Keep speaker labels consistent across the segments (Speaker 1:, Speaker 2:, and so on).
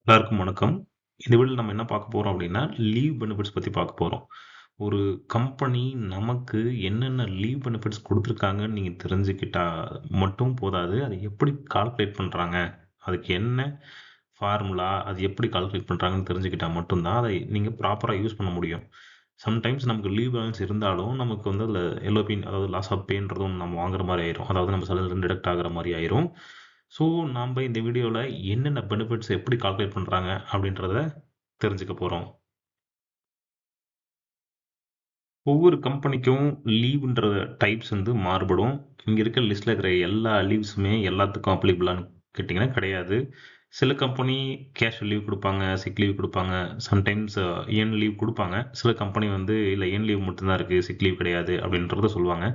Speaker 1: எல்லாருக்கும் வணக்கம். இந்த வீடியோல நம்ம என்ன பார்க்க போறோம் அப்படின்னா, லீவ் பெனிஃபிட்ஸ் பத்தி பார்க்க போறோம். ஒரு கம்பெனி நமக்கு என்னென்ன லீவ் பெனிஃபிட்ஸ் குடுத்துருக்காங்கன்னு நீங்க தெரிஞ்சுக்கிட்டா மட்டும் போதாது. அத எப்படி கால்குலேட் பண்றாங்க? அதுக்கு என்ன ஃபார்முலா? அது எப்படி கால்குலேட் பண்றாங்கன்னு தெரிஞ்சுக்கிட்டா மட்டும் தான், அதை நீங்க ப்ராப்பரா யூஸ் பண்ண முடியும். சம்டைம்ஸ் நமக்கு லீவ் பேலன்ஸ் இருந்தாலும், நமக்கு வந்து அதில எல்ஓபி அதாவது லாஸ் ஆஃப் பேன்றதும் ஒண்ணு நம்ம வாங்குற மாரி ஆயிரும். அதாவது நம்ம சேலரிலருந்து டிடக்ட் ஆகுற மாரி ஆயிரும். ஸோ, நம்ப இந்த வீடியோல என்னென்ன பெனிஃபிட்ஸ் எப்படி கால்குலேட் பண்றாங்க அப்படின்றத தெரிஞ்சுக்க போறோம். ஒவ்வொரு கம்பெனிக்கும் லீவ்ன்ற டைப்ஸ் வந்து மாறுபடும். இங்க இருக்க லிஸ்ட்ல இருக்கிற எல்லா லீவ்ஸுமே எல்லாத்துக்கும் அப்ளிகபிளான்னு கேட்டீங்கன்னா கிடையாது. சில கம்பெனி கேஷுவல் லீவ் குடுப்பாங்க, சிக் லீவ் குடுப்பாங்க. சம்டைம்ஸ் ஏர்ன் லீவ் குடுப்பாங்க. சில கம்பெனி வந்து இல்ல ஏர்ன் லீவ் மட்டும் தான் இருக்கு. சிக் லீவ் கிடையாது அப்படின்றத சொல்லுவாங்க.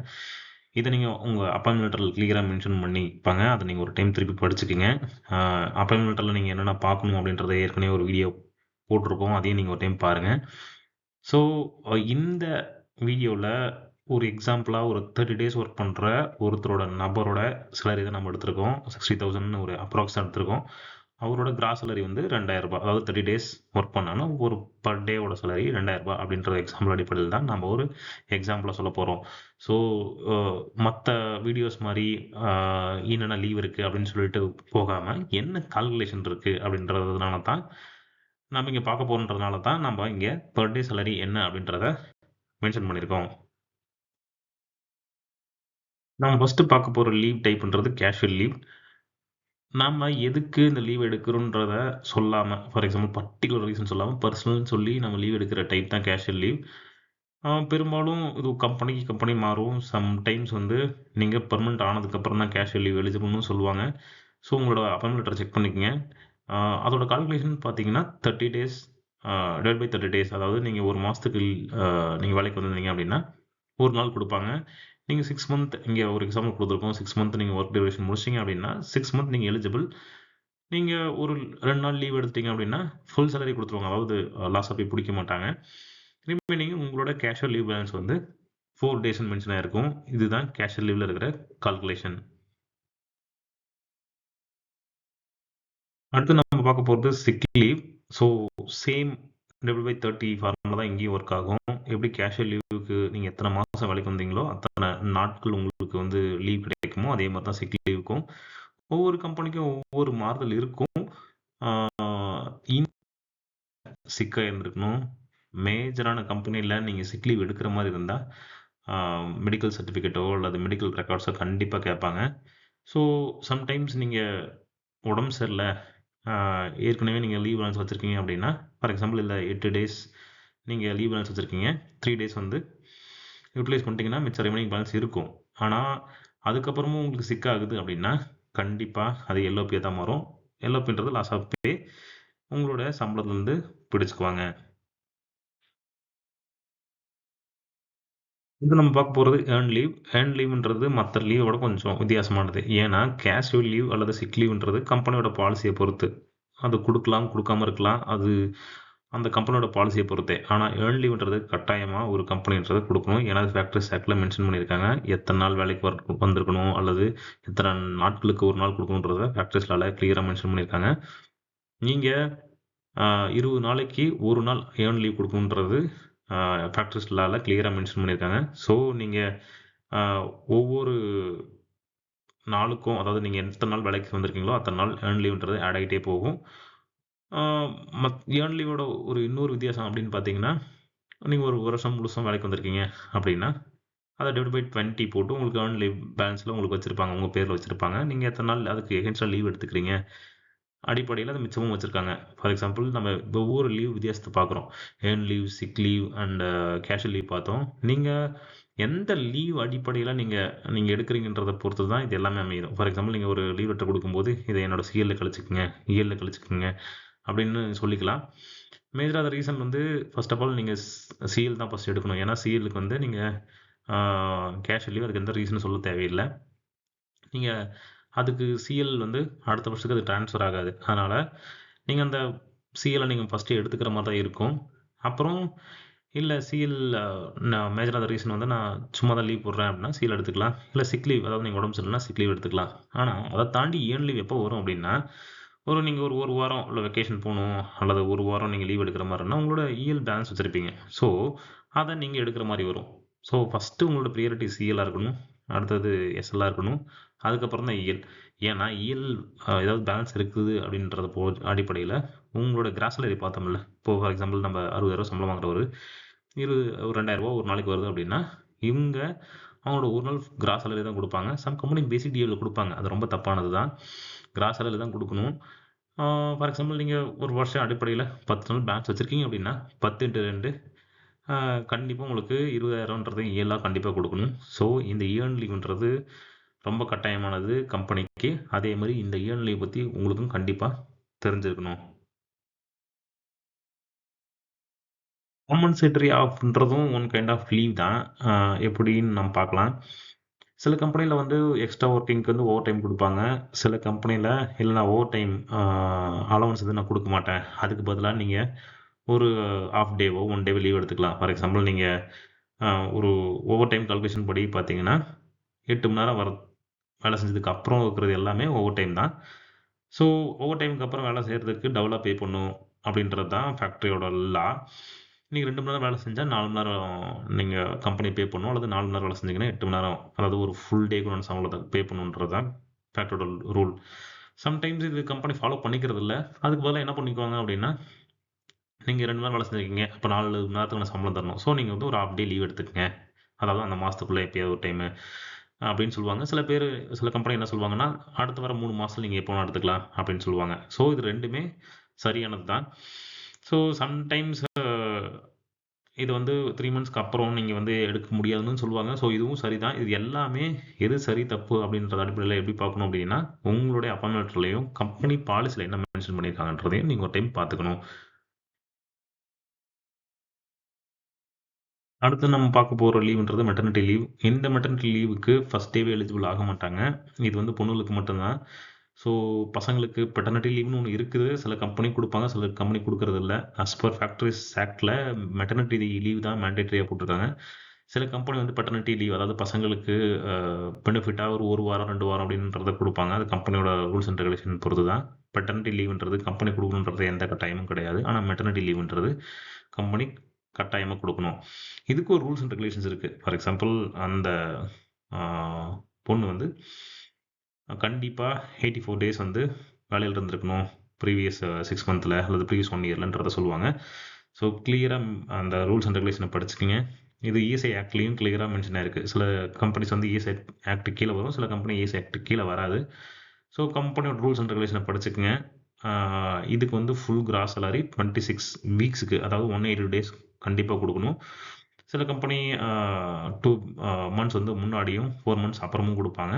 Speaker 1: இத நீங்க உங்க அப்பாயின்ட்மென்ட் லெட்டர்ல கிளியரா மென்ஷன் பண்ணியிருப்பாங்க. அத நீங்க ஒரு டைம் திருப்பி படிச்சுக்கங்க. அ அப்பாயின்ட்மென்ட் லெட்டர்ல நீங்க என்னென்ன பார்க்கணும் அப்படின்றத ஏற்கனவே ஒரு வீடியோ போட்டிருக்கோம். அதையும் நீங்க ஒரு டைம் பாருங்க. ஸோ, இந்த வீடியோல ஒரு எக்ஸாம்பிளா ஒரு 30 டேஸ் ஒர்க் பண்ற ஒருத்தரோட நபரோட சேலரி தான் நம்ம எடுத்திருக்கோம். 60,000ன்னு ஒரு அப்ராக்ஸா எடுத்திருக்கோம். அவரோட கிராஸ் சேலரி வந்து ரூ. 2,000 அதாவது 30 டேஸ் ஒர்க் பண்ணான்னா, ஒரு பர் டேவோட சேலரி ரூ. 2,000 அப்படின்ற எக்ஸாம்பிள் அடிப்படையில தான் நம்ம ஒரு எக்ஸாம்பிளா சொல்லப் போறோம். ஸோ, அ மத்த வீடியோஸ் மாரி அ என்னென்ன லீவ் இருக்கு அப்படின்னு சொல்லிட்டு போகாம, என்ன கால்குலேஷன் இருக்கு அப்படின்றதுனால தான் நம்ம இங்க பார்க்க போறோம்ன்றதுனால தான் நம்ம இங்க பெர் டே சேலரி என்ன அப்படின்றத மென்ஷன் பண்ணியிருக்கோம். நம்ம ஃபர்ஸ்ட் பார்க்க போற லீவ் டைப்ன்றது கேஷுவல் லீவ். நாம எதுக்கு இந்த லீவ் எடுக்கிறோம்ன்றத சொல்லாம, ஃபார் எக்ஸாம்பிள் பர்ட்டிகுலர் ரீசன் சொல்லாம, பெர்சனல்னு சொல்லி நம்ம லீவ் எடுக்கிற டைப் தான் கேஷுவல் லீவ். பெரும்பாலும் இது கம்பெனிக்கு கம்பெனி மாறும். சம்டைம்ஸ் வந்து நீங்க பெர்மனன்ட் ஆனதுக்கப்புறம் தான் கேஷுவல் லீவ் எலிஜிபிள்னு சொல்லுவாங்க. ஸோ, உங்களோட அப்பாயின்ட்மென்ட் லெட்டர் செக் பண்ணிக்கங்க. அ அதோட கால்குலேஷன் பார்த்தீங்கன்னா, 30 டேஸ் டிவைட் பை 30 டேஸ். அதாவது நீங்க 1 மாசத்துக்கு நீங்க வேலைக்கு வந்திருந்தீங்க அப்படின்னா, 1 நாள் குடுப்பாங்க. நீங்க 6 மந்த் இங்க ஒரு எக்ஸாம்பிள் குடுத்துருக்கோம். 6 மந்த் நீங்க வொர்க் டியூரேஷன் முடிச்சிட்டீங்க அப்படின்னா, 6 மந்த் நீங்க எலிஜிபிள். நீங்க ஒரு 2 நாள் லீவ் எடுத்துட்டீங்க அப்படின்னா, ஃபுல் சேலரி குடுத்துருவாங்க. அதாவது லாஸ் ஆஃப் பே புடிக்க மாட்டாங்க. ரிமைனிங் உங்களோட கேஷுவல் லீவ் பேலன்ஸ் வந்து 4 டேஸ்ன்னு மென்ஷன் ஆயிருக்கும். இதுதான் கேஷுவல் லீவ்ல இருக்கிற கால்குலேஷன். அடுத்து நம்ம பார்க்க போறது sick leave. So same divide by 30 formula தான் இங்கேயும் ஒர்க் ஆகும். எப்படி கேஷுவல் லீவுக்கு நீங்க எத்தன மாசம் வேலைக்கு வந்தீங்களோ, அத்தன நாட்கள் உங்களுக்கு வந்து லீவ் கிடைக்குமோ, அதே மாரி தான் சிக் லீவுக்கும். ஒவ்வொரு கம்பெனிக்கும் ஒவ்வொரு மாறுதல் இருக்கும். ஆ இன் சிக்கா இருந்திருக்கணும். மேஜரான கம்பெனில நீங்க சிக் லீவ் எடுக்கிற மாரி இருந்தா, ஆ மெடிக்கல் சர்டிஃபிகேட்டோ அல்லது மெடிக்கல் ரெக்கார்ட்ஸோ கண்டிப்பா கேட்பாங்க. ஸோ சம்டைம்ஸ் நீங்க உடம்பு சரியில்ல, ஆ ஏற்கனவே நீங்க லீவ் பேலன்ஸ் வச்சிருக்கீங்க அப்படின்னா, ஃபார் எக்ஸாம்பிள் இதுல 8 டேஸ் நீங்க லீவ் பேலன்ஸ் வச்சிருக்கீங்க. 3 டேஸ் வந்து யுட்டிலைஸ் பண்ணிட்டீங்கன்னா, மிச்சம் ரிமைனிங் பேலன்ஸ் இருக்கும். ஆனா, அதுக்கப்புறமும் உங்களுக்கு சிக் ஆகுது அப்படின்னா, கண்டிப்பா அது எல்ஓபியா தான் மாறும். எல்ஓபின்றது லாஸ் ஆஃப் பே. உங்களோட சம்பளத்துலருந்து பிடிச்சுக்குவாங்க. இது நம்ம பார்க்க போறது ஏர்ன் லீவ். ஏர்ன் லீவ்ன்றது மத்த லீவ விட கொஞ்சம் வித்தியாசமானது. ஏன்னா, கேஷுவல் லீவ் அல்லது சிக் லீவ்ன்றது கம்பெனியோட பாலிசிய பொறுத்து. அது குடுக்கலாம், குடுக்காம இருக்கலாம். அது அந்த கம்பெனியோட பாலிசிய பொறுத்தே. ஆனா, ஏர்ன் லீவ்ன்றது கட்டாயமா ஒரு கம்பெனின்றது குடுக்கணும். ஏன்னா, அது ஃபேக்டரிஸ் ஆக்ட்ல மென்ஷன் பண்ணியிருக்காங்க. எத்தன நாள் வேலைக்கு வந்திருக்கணும் அல்லது எத்தன நாட்களுக்கு 1 நாள் குடுக்கணுன்றத ஃபேக்டரிஸ் லால கிளியரா மென்ஷன் பண்ணியிருக்காங்க. நீங்க அ 20 நாளைக்கு 1 நாள் ஏர்ன் லீவ் குடுக்கணுன்றது அ ஃபேக்டரிஸ் லால கிளியரா மென்ஷன் பண்ணியிருக்காங்க. ஸோ, நீங்க அ ஒவ்வொரு நாளுக்கும் அதாவது நீங்க எத்தன நாள் வேலைக்கு வந்திருக்கீங்களோ, அத்தன நாள் ஏர்ன் லீவ்ன்றது ஆட் ஆயிட்டே போகும். ஆ ஏர்ன் லீவோட ஒரு இன்னொரு வித்தியாசம் அப்படின்னு பார்த்தீங்கன்னா, நீங்க ஒரு வருஷம் முழுசும் வேலைக்கு வந்திருக்கீங்க அப்படின்னா, அத டிவைட் பை 20 போட்டு உங்களுக்கு ஏர்ன் லீவ் பேலன்ஸ்ல உங்களுக்கு வச்சிருப்பாங்க. உங்க பேர்ல வச்சிருப்பாங்க. நீங்க எத்தன நாள் அதுக்கு எகென்ஸ்டா லீவ் எடுத்துக்கிறீங்க. அடிப்படையில அது மிச்சமும் வச்சிருக்காங்க. ஃபார் எக்ஸாம்பிள் நம்ம ஒவ்வொரு லீவ் வித்தியாசத்த பார்க்குறோம். Earn leave, sick leave and casual leave பார்த்தோம். நீங்க எந்த லீவ் அடிப்படையில நீங்க நீங்க எடுக்கிறீங்கன்றத பொறுத்து தான் இது எல்லாமே அமையும். ஃபார் எக்ஸாம்பிள் நீங்க ஒரு லீவ் லெட்டர் குடுக்கும்போது, இத என்னோட சிஎல்ல கழிச்சுக்கங்க, இஎல்ல கழிச்சுக்கங்க அப்படின்னு சொல்லிக்கலாம். மேஜரா த ரீசன் வந்து ஃபர்ஸ்ட் ஆஃப் ஆல் நீங்க சிஎல் தான் ஃபர்ஸ்ட் எடுக்கணும். ஏன்னா சிஎல்லுக்கு வந்து நீங்க ஆ கேஷுவல் லீவ் அதுக்கு எந்த ரீசனும் சொல்ல தேவையில்ல. நீங்க அதுக்கு சிஎல் வந்து அடுத்த வருஷத்துக்கு அது ட்ரான்ஸ்ஃபர் ஆகாது. அதனால நீங்க அந்த சிஎல்ல நீங்க ஃபர்ஸ்ட்டு எடுத்துக்கிற மாரி தான் இருக்கும். அப்புறம் இல்ல சிஎல் நான் மேஜரா ரீசன் வந்து நான் சும்மா தான் லீவ் போடுறேன் அப்படின்னா, சிஎல் எடுத்துக்கலாம். இல்ல சிக் லீவ் அதாவது நீங்க உடம்பு சரியில்லன்னா சிக் லீவ் எடுத்துக்கலாம். ஆனா, அத தாண்டி ஏர்ன் லீவ் எப்போ வரும் அப்படின்னா, நீங்க ஒரு 1 வாரம் இல்ல வெக்கேஷன் போணும், அல்லது 1 வாரம் நீங்க லீவ் எடுக்கிற மாரி இருந்தா, உங்களோட இஎல் பேலன்ஸ் வச்சிருப்பீங்க. ஸோ, அத நீங்க எடுக்கிற மாரி வரும். ஸோ, ஃபர்ஸ்ட்டு உங்களோட பிரையாரிட்டி சிஎல்லா இருக்கணும். அடுத்தது எஸ்எல்லா இருக்கணும். அதுக்கப்புறம் தான் இஎல். ஏன்னா, இஎல் ஏதாவது பேலன்ஸ் இருக்குது அப்படின்றத அடிப்படையில உங்களோட கிராஸ் சேலரி பார்த்தோம்ல. இப்போ ஃபார் எக்ஸாம்பிள் நம்ம ரூ. 60,000 சம்பளம் வாங்குறவரு, ஒரு ரூ. 2,000 ஒரு நாளைக்கு வருது அப்படின்னா, இவங்க அவங்களோட ஒரு நாள் கிராஸ் சேலரி தான் குடுப்பாங்க. சம் கம்பெனி பேசிக் டிஏல குடுப்பாங்க. அது ரொம்ப தப்பானது தான். கிராஸ் சேலரி தான் குடுக்கணும். ஃபார் எக்ஸாம்பிள் நீங்க ஒரு வருஷம் அடிப்படையில 10 நாள் பேலன்ஸ் வச்சிருக்கீங்க அப்படின்னா, 10 × 2 கண்டிப்பா உங்களுக்கு 20,000ன்றது இயலா கண்டிப்பா குடுக்கணும். ஸோ, இந்த இயர்ன் லீவ்ன்றது ரொம்ப கட்டாயமானது கம்பெனிக்கு. அதே மாரி இந்த இயர்ன் லீவ் பத்தி உங்களுக்கும் கண்டிப்பா தெரிஞ்சிருக்கணும். காம்பன்சேட்டரி ஆஃப்ன்றதும் ஒன் கைண்ட் ஆஃப் லீவ் தான். அ எப்படின்னு நம்ம பார்க்கலாம். சில கம்பெனில வந்து எக்ஸ்ட்ரா ஒர்க்கிங்க்கு வந்து ஓவர் டைம் குடுப்பாங்க. சில கம்பெனில இல்ல நான் ஓவர் டைம் அலவன்ஸ் வந்து நான் குடுக்க மாட்டேன். அதுக்கு பதிலா நீங்க ஒரு ஹால்ஃப் டேவோ, 1 டேவோ லீவ் எடுத்துக்கலாம். ஃபார் எக்ஸாம்பிள் நீங்க அ ஒரு ஓவர் டைம் கால்குலேஷன் படி பார்த்தீங்கன்னா, 8 மணி நேரம் வேலை செஞ்சதுக்கு அப்புறம் இருக்கிறது எல்லாமே ஓவர் டைம் தான். ஸோ, ஓவர் டைம்க்கு அப்புறம் வேலை செய்றதுக்கு டபுளா பே பண்ணணும் அப்படின்றது தான் ஃபேக்டரியோட லா. நீங்க 2 மணி நேரம் வேலை செஞ்சா 4 மணி நேரம் நீங்க கம்பெனி பே பண்ணணும். அல்லது 4 மணி நேரம் வேலை செஞ்சீங்கன்னா 8 மணி நேரம். அதாவது ஒரு ஃபுல் டேக்கு ஒன்ஸ் அவ்வளோதான் பே பண்ணணுன்றது தான் ஃபேக்டரியோட ரூல். சம்டைம்ஸ் இது கம்பெனி ஃபாலோ பண்ணிக்கிறது இல்ல. அதுக்கு பதிலா என்ன பண்ணிக்குவாங்க அப்படின்னா, நீங்க 2 மணி நேரம் வேலை செஞ்சிருக்கீங்க. அப்ப 4 மணி நேரத்துக்கு நான் சம்பளம் தரணும். ஸோ, நீங்க வந்து ஒரு ஹால்ஃப் டே லீவ் எடுத்துக்கங்க. அதாவது அந்த மாசத்துக்குள்ள எப்பயாவது ஒரு டைமு அப்படின்னு சொல்லுவாங்க. சில கம்பெனி என்ன சொல்லுவாங்கன்னா, அடுத்து வர 3 மாசத்துல நீங்க எப்போ வேணா எடுத்துக்கலாம் அப்படின்னு சொல்லுவாங்க. ஸோ, இது 2மே சரியானது தான். ஸோ, சம்டைம்ஸ் இது வந்து 3 மந்த்ஸ்க்கு அப்புறம் நீங்க வந்து எடுக்க முடியாதுன்னு சொல்லுவாங்க. ஸோ, இதுவும் சரிதான். இது எல்லாமே எது சரி, தப்பு அப்படின்றத அடிப்படையில எப்படி பார்க்கணும் அப்படின்னா, உங்களுடைய அப்பாயின்ட்மென்ட் லெட்டர்லயும், கம்பெனி பாலிசில என்ன மென்ஷன் பண்ணியிருக்காங்கன்றதையும் நீங்க ஒரு டைம் பார்த்துக்கணும். அடுத்து நம்ம பார்க்க போற லீவ்ன்றது மெட்டர்னிட்டி லீவ். இந்த மெட்டர்னிட்டி லீவுக்கு ஃபர்ஸ்ட் டேவே எலிஜிபிள் ஆக மாட்டாங்க. இது வந்து பொண்ணுங்களுக்கு மட்டும் தான். ஸோ, பசங்களுக்கு பெட்டர்னிட்டி லீவ்னு ஒண்ணு இருக்குது. சில கம்பெனி குடுப்பாங்க, சில கம்பெனி குடுக்குறதில்ல. அஸ் பெர் ஃபேக்டரிஸ் ஆக்ட்ல மெட்டர்னிட்டி லீவ் தான் மேண்டேட்டரியா போட்டிருக்காங்க. சில கம்பெனி வந்து பெட்டர்னிட்டி லீவ் அதாவது பசங்களுக்கு அ பெனிஃபிட்டா ஒரு 1 வாரம், 2 வாரம் அப்படின்றத குடுப்பாங்க. அது கம்பெனியோட ரூல்ஸ் அண்ட் ரெகுலேஷன் பொறுத்து தான். பெட்டர்னிட்டி லீவ்ன்றது கம்பெனி குடுக்கணுன்றது எந்த கட்டாயமும் கிடையாது. ஆனா மெட்டர்னிட்டி லீவ்ன்றது கம்பெனி கட்டாயமா குடுக்கணும். இதுக்கு ஒரு ரூல்ஸ் அண்ட் ரெகுலேஷன்ஸ் இருக்கு. ஃபார் எக்ஸாம்பிள் அந்த ஆ பொண்ணு வந்து கண்டிப்பா 84 டேஸ் வந்து வேலையில இருந்திருக்கணும். ப்ரீவியஸ் 6 மந்த்ல அல்லது ப்ரீவியஸ் 1 இயர்லன்றத சொல்லுவாங்க. ஸோ கிளியரா அந்த ரூல்ஸ் அண்ட் ரெகுலேஷன படிச்சுக்கங்க. இது இஎஸ்ஐ ஆக்ட்லயும் கிளியரா மென்ஷன் ஆயிருக்கு. சில கம்பெனிஸ் வந்து இஎஸ்ஐ ஆக்ட் கீழ வரும். சில கம்பெனி இஎஸ்ஐ ஆக்ட் கீழ வராது. ஸோ கம்பெனியோட ரூல்ஸ் அண்ட் ரெகுலேஷன படிச்சுக்கங்க. ஆ இதுக்கு வந்து ஃபுல் கிராஸ் சாலரி 26 வீக்ஸ்க்கு அதாவது 180 டேஸ் கண்டிப்பா குடுக்கணும். சில கம்பெனி 2 மந்த்ஸ் வந்து முன்னாடியும், 4 மந்த்ஸ் அப்புறமும் குடுப்பாங்க.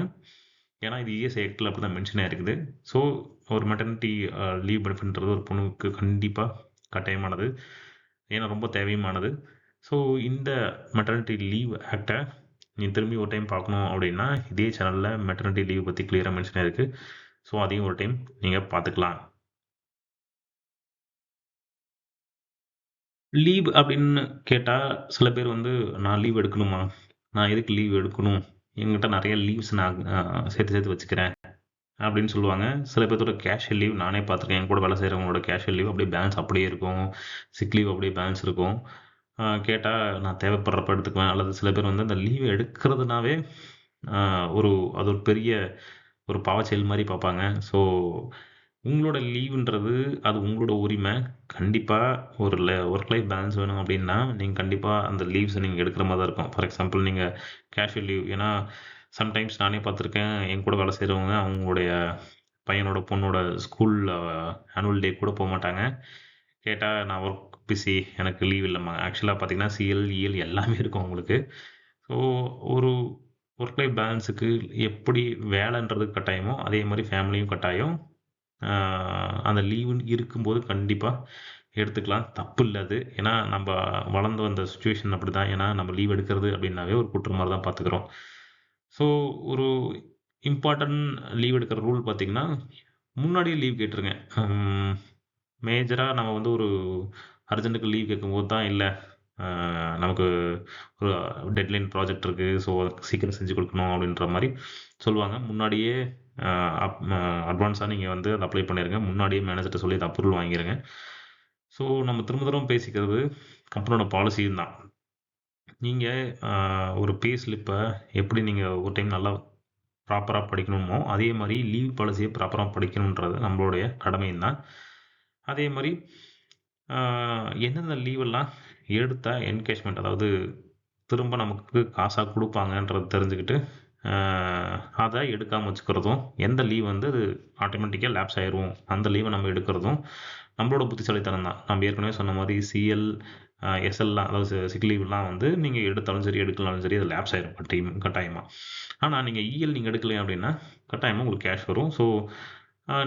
Speaker 1: ஏன்னா, இது இஎஸ்ஐ ஆக்ட்ல அப்படிதான் மென்ஷன் ஆயிருக்குது. ஸோ, ஒரு மெட்டர்னிட்டி லீவ் பெனிஃபிட்ன்றது ஒரு பொண்ணுக்கு கண்டிப்பா கட்டாயமானது. ஏன்னா, ரொம்ப தேவையுமானது. ஸோ, இந்த மெட்டர்னிட்டி லீவ் ஆக்ட்ட நீ திரும்பி ஒரு டைம் பார்க்கணும் அப்படின்னா, இதே சேனல்ல மெட்டர்னிட்டி லீவ் பத்தி கிளியரா மென்ஷன் ஆயிருக்கு. ஸோ, அதையும் ஒரு டைம் நீங்க பார்த்துக்கலாம். லீவ் அப்படின்னு கேட்டா, சில பேர் வந்து நான் லீவ் எடுக்கணுமா? நான் எதுக்கு லீவ் எடுக்கணும்? என்கிட்ட நெறைய லீவ்ஸ் நான் சேர்த்து சேர்த்து வச்சுக்கிறேன். அப்படின்னு சொல்லுவாங்க. சில பேத்தோட கேஷுவல் லீவ் நானே பார்த்துருக்கேன். என் கூட வேலை செய்றவங்களோட கேஷுவல் லீவ் அப்படியே பேலன்ஸ் அப்படியே இருக்கும். சிக் லீவ் அப்படியே பேலன்ஸ் இருக்கும். கேட்டா நான் தேவைப்படுறப்ப எடுத்துக்குவேன். அல்லது சில பேர் வந்து அந்த லீவ் எடுக்கிறதுனாவே அ ஒரு அது ஒரு பெரிய ஒரு பாவச்செயல் மாரி பார்ப்பாங்க. ஸோ, உங்களோட லீவுன்றது அது உங்களோட உரிமை. கண்டிப்பா ஒரு ஒர்க் லைஃப் பேலன்ஸ் வேணும் அப்படின்னா, நீங்க கண்டிப்பா அந்த லீவ்ஸ நீங்க எடுக்கிற மாரி தான் இருக்கும். ஃபார் எக்ஸாம்பிள் நீங்க கேஷுவல் லீவ் ஏன்னா சம்டைம்ஸ் நானே பார்த்துருக்கேன். என் கூட வேலை செய்றவங்க அவங்களுடைய பையனோட, பொண்ணோட ஸ்கூல் ஆனுவல் டே கூட போமாட்டாங்க. கேட்டா நான் ஒர்க் பிஸி எனக்கு லீவ் இல்லம்மா. ஆக்சுவலா பார்த்தீங்கன்னா, சிஎல், இஎல் எல்லாமே இருக்கும் அவங்களுக்கு. ஸோ ஒரு ஒர்க் லைஃப் பேலன்ஸுக்கு எப்படி வேலைன்றது கட்டாயமோ, அதே மாரி ஃபேமிலியும் கட்டாயம். ஆ அந்த லீவுன்னு இருக்கும்போது கண்டிப்பா எடுத்துக்கலாம். தப்பில்ல அது. ஏன்னா, நம்ப வளர்ந்து வந்த சிச்சுவேஷன் அப்படிதான். ஏன்னா, நம்ம லீவ் எடுக்கிறது அப்படின்னாவே ஒரு குற்றம் மாரி தான் பார்த்துக்கிறோம். ஸோ, ஒரு இம்பார்ட்டன்ட் லீவ் எடுக்கிற ரூல் பார்த்தீங்கன்னா, முன்னாடியே லீவ் கேட்டுருங்க. மேஜரா நம்ம வந்து ஒரு அர்ஜென்ட்டுக்கு லீவ் கேட்கும்போது தான், இல்ல அ நமக்கு ஒரு டெட்லைன் ப்ராஜெக்ட் இருக்கு. ஸோ, சீக்கிரம் செஞ்சு குடுக்கணும் அப்படின்ற மாரி சொல்லுவாங்க. முன்னாடியே அட்வான்ஸாக நீங்கள் வந்து அதை அப்ளை பண்ணிடுங்க. முன்னாடியே மேனேஜர்கிட்ட சொல்லி அதை அப்ரூவல் வாங்கிடுங்க. ஸோ நம்ம திரும்ப திரும்ப பேசிக்கிறது கம்பெனியோட பாலிசியும் தான். நீங்கள் ஒரு பே ஸ்லிப்பை எப்படி நீங்கள் ஒரு டைம் நல்லா ப்ராப்பராக படிக்கணுமோ அதே மாதிரி லீவ் பாலிசியை ப்ராப்பராக படிக்கணுன்றது நம்மளுடைய கடமையும் தான். அதே மாதிரி எந்தெந்த லீவெல்லாம் எடுத்தா என்கேஷ்மெண்ட், அதாவது திரும்ப நமக்கு காசாக கொடுப்பாங்கன்றது தெரிஞ்சுக்கிட்டு அதை எடுக்காமல் வச்சுக்கிறதும், எந்த லீவ் வந்து அது ஆட்டோமேட்டிக்காக லேப்ஸ் ஆயிரும் அந்த லீவை நம்ம எடுக்கிறதும் நம்மளோட புத்திசாலித்தனம் தான். நம்ம ஏற்கனவே சொன்ன மாதிரி சிஎல் எஸ்எல்லாம், அதாவது சிக் லீவ்லாம் வந்து நீங்கள் எடுத்தாலும் சரி எடுக்கலாலும் சரி அது லேப்ஸ் ஆயிரும் கட்டாயமாக. ஆனால் நீங்கள் இஎல் நீங்கள் எடுக்கலையா அப்படின்னா கட்டாயமாக உங்களுக்கு கேஷ் வரும். ஸோ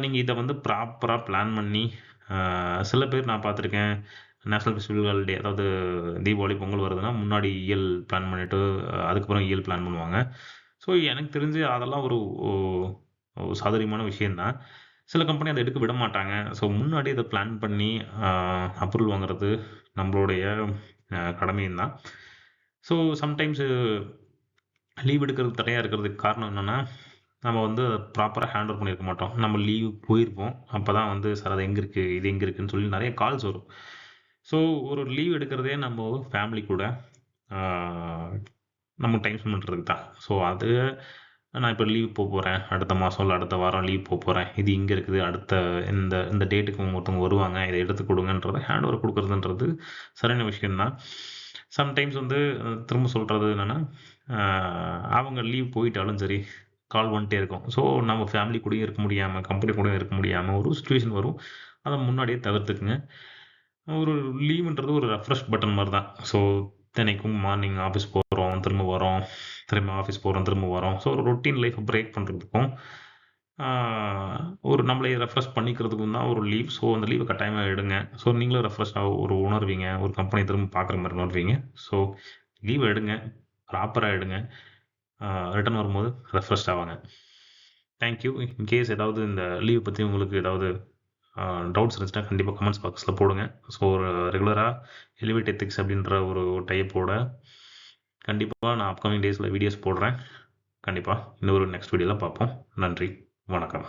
Speaker 1: நீங்கள் இதை வந்து ப்ராப்பராக பிளான் பண்ணி, சில பேர் நான் பார்த்துருக்கேன் நேஷ்னல் ஃபெஸ்டிவல் ஹாலிடே, அதாவது தீபாவளி பொங்கல் வருதுன்னா முன்னாடி இஎல் பிளான் பண்ணிவிட்டு அதுக்கப்புறம் இஎல் பிளான் பண்ணுவாங்க. ஸோ எனக்கு தெரிஞ்சு அதெல்லாம் ஒரு சாதுரியமான விஷயந்தான். சில கம்பெனி அதை எடுக்க விட மாட்டாங்க. ஸோ முன்னாடி இதை பிளான் பண்ணி அப்ரூவல் வாங்குறது நம்மளுடைய கடமையும் தான். ஸோ சம்டைம்ஸு லீவ் எடுக்கிறது தடையாக இருக்கிறதுக்கு காரணம் என்னென்னா, நம்ம வந்து ப்ராப்பராக ஹேண்டில் பண்ணியிருக்க மாட்டோம். நம்ம லீவ் போயிருப்போம். அப்போ தான் வந்து சார் அது எங்கே இருக்குது, இது எங்கே இருக்குதுன்னு சொல்லி நிறைய கால்ஸ் வரும். ஸோ ஒரு லீவ் எடுக்கிறதே நம்ம ஃபேமிலி கூட நம்ம டைம் ஸ்பெண்ட் பண்ணுறதுக்கு தான். ஸோ அது நான் இப்போ லீவ் போகிறேன், அடுத்த மாதம் இல்லை அடுத்த வாரம் லீவ் போகிறேன், இது இங்கே இருக்குது, அடுத்த இந்த இந்த டேட்டுக்கு ஒருத்தவங்க வருவாங்க, இதை எடுத்து கொடுங்கன்றத ஹேண்ட் ஓவர் கொடுக்குறதுன்றது சரியான விஷயந்தான். சம்டைம்ஸ் வந்து திரும்ப சொல்கிறது என்னென்னா, அவங்க லீவ் போயிட்டாலும் சரி கால் வந்துட்டே இருக்கும். ஸோ நம்ம ஃபேமிலி கூடயும் இருக்க முடியாமல், கம்பெனி கூடயும் இருக்க முடியாமல் ஒரு சுச்சுவேஷன் வரும். அதை முன்னாடியே தவிர்த்துக்குங்க. ஒரு லீவுன்றது ஒரு ரெஃப்ரெஷ் பட்டன் மாதிரி தான். ஸோ தினைக்கும் மார்னிங் ஆஃபீஸ் போகிறோம், திரும்ப வரோம், திரும்ப ஆஃபீஸ் போகிறோம், திரும்ப வரோம். ஸோ ஒரு ரொட்டீன் லைஃப்பை பிரேக் பண்ணுறதுக்கும் ஒரு நம்மளை ரெஃப்ரெஷ் பண்ணிக்கிறதுக்கும் தான் ஒரு லீவ். ஸோ அந்த லீவை கட்டாயமாக எடுங்க. ஸோ நீங்களும் ரெஃப்ரெஷ்ஷாக ஒரு உணர்வீங்க, ஒரு கம்பெனி திரும்ப பார்க்குற மாதிரி உணர்வீங்க. ஸோ லீவ் எடுங்க, ப்ராப்பராக எடுங்க. ரிட்டர்ன் வரும்போது ரெஃப்ரெஷ்ட் ஆவாங்க. தேங்க்யூ. இன்கேஸ் ஏதாவது இந்த லீவ் பற்றி உங்களுக்கு ஏதாவது டவுட்ஸ் இருந்துச்சுன்னா கண்டிப்பாக கமெண்ட்ஸ் பாக்ஸில் போடுங்க. ஸோ ஒரு ரெகுலராக எலிவேட் எத்திக்ஸ் அப்படின்ற ஒரு டைப்போட கண்டிப்பாக நான் அப்கமிங் டேஸில் வீடியோஸ் போடுறேன். கண்டிப்பாக இன்னொரு நெக்ஸ்ட் வீடியோவில் பார்ப்போம். நன்றி, வணக்கம்.